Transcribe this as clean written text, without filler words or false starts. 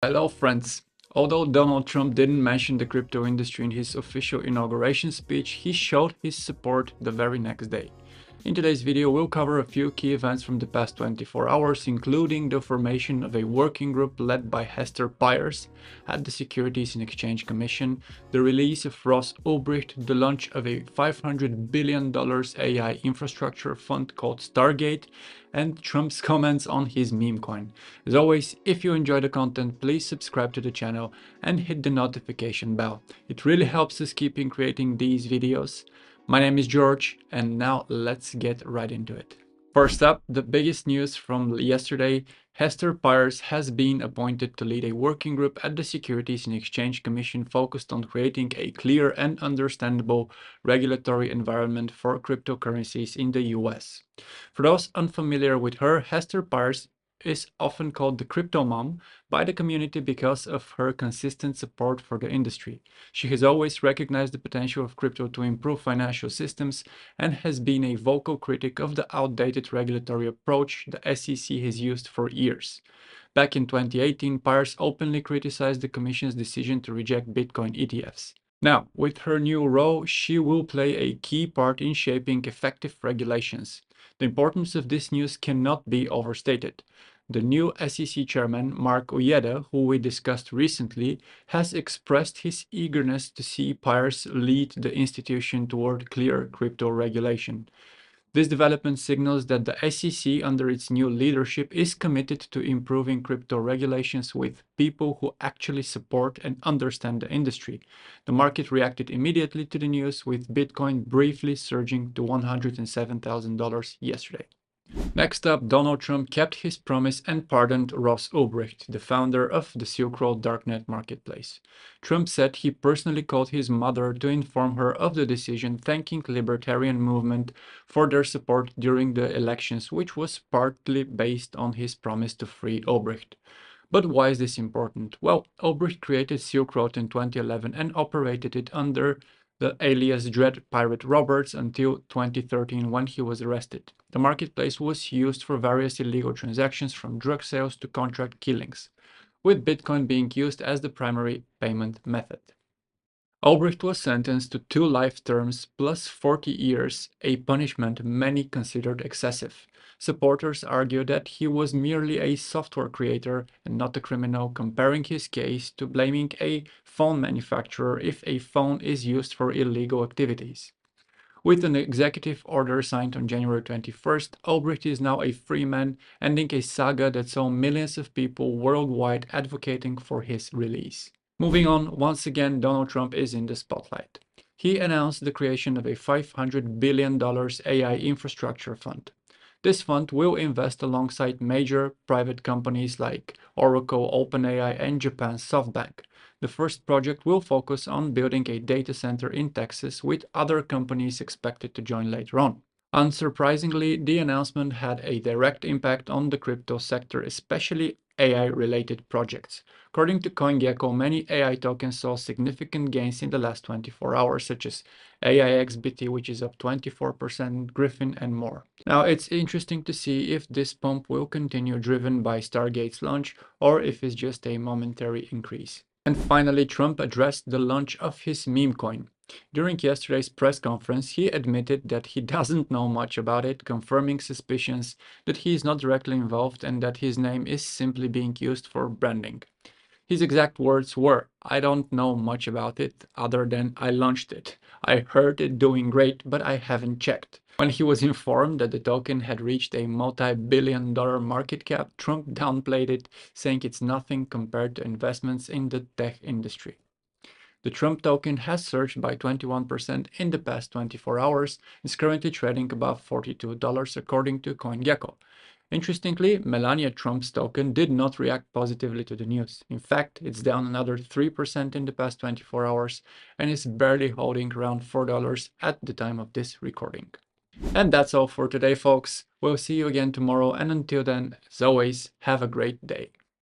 Hello friends. Although Donald Trump didn't mention the crypto industry in his official inauguration speech, he showed his support the very next day. In today's video, we'll cover a few key events from the past 24 hours, including the formation of a working group led by Hester Peirce at the Securities and Exchange Commission, the release of Ross Ulbricht, the launch of a $500 billion AI infrastructure fund called Stargate, and Trump's comments on his meme coin. As always, if you enjoy the content, please subscribe to the channel and hit the notification bell. It really helps us keeping creating these videos. My name is George, and now let's get right into it. First up, the biggest news from yesterday: Hester Peirce has been appointed to lead a working group at the Securities and Exchange Commission focused on creating a clear and understandable regulatory environment for cryptocurrencies in the US. For those unfamiliar with her, Hester Peirce is often called the crypto mom by the community because of her consistent support for the industry. She has always recognized the potential of crypto to improve financial systems and has been a vocal critic of the outdated regulatory approach the SEC has used for years. Back in 2018, Peirce openly criticized the Commission's decision to reject Bitcoin ETFs. Now, with her new role, she will play a key part in shaping effective regulations. The importance of this news cannot be overstated. The new SEC chairman, Mark Oyeda, who we discussed recently, has expressed his eagerness to see Peirce lead the institution toward clear crypto regulation. This development signals that the SEC, under its new leadership, is committed to improving crypto regulations with people who actually support and understand the industry. The market reacted immediately to the news, with Bitcoin briefly surging to $107,000 yesterday. Next up, Donald Trump kept his promise and pardoned Ross Ulbricht, the founder of the Silk Road darknet marketplace. Trump said he personally called his mother to inform her of the decision, thanking the libertarian movement for their support during the elections, which was partly based on his promise to free Ulbricht. But why is this important? Well, Ulbricht created Silk Road in 2011 and operated it under the alias Dread Pirate Roberts until 2013 when he was arrested. The marketplace was used for various illegal transactions from drug sales to contract killings, with Bitcoin being used as the primary payment method. Ulbricht was sentenced to 2 life terms plus 40 years, a punishment many considered excessive. Supporters argue that he was merely a software creator and not a criminal, comparing his case to blaming a phone manufacturer if a phone is used for illegal activities. With an executive order signed on January 21st, Ulbricht is now a free man, ending a saga that saw millions of people worldwide advocating for his release. Moving on, once again, Donald Trump is in the spotlight. He announced the creation of a $500 billion AI infrastructure fund. This fund will invest alongside major private companies like Oracle, OpenAI, and Japan's SoftBank. The first project will focus on building a data center in Texas, with other companies expected to join later on. Unsurprisingly, the announcement had a direct impact on the crypto sector, especially AI-related projects. According to CoinGecko, many AI tokens saw significant gains in the last 24 hours, such as AIXBT, which is up 24%, Griffin, and more. Now, it's interesting to see if this pump will continue, driven by Stargate's launch, or if it's just a momentary increase. And finally, Trump addressed the launch of his meme coin. During yesterday's press conference, he admitted that he doesn't know much about it, confirming suspicions that he is not directly involved and that his name is simply being used for branding. His exact words were, "I don't know much about it other than I launched it. I heard it doing great, but I haven't checked." When he was informed that the token had reached a multi-billion-dollar market cap, Trump downplayed it, saying it's nothing compared to investments in the tech industry. The Trump token has surged by 21% in the past 24 hours and is currently trading above $42 according to CoinGecko. Interestingly, Melania Trump's token did not react positively to the news. In fact, it's down another 3% in the past 24 hours and is barely holding around $4 at the time of this recording. And that's all for today, folks. We'll see you again tomorrow, and until then, as always, have a great day.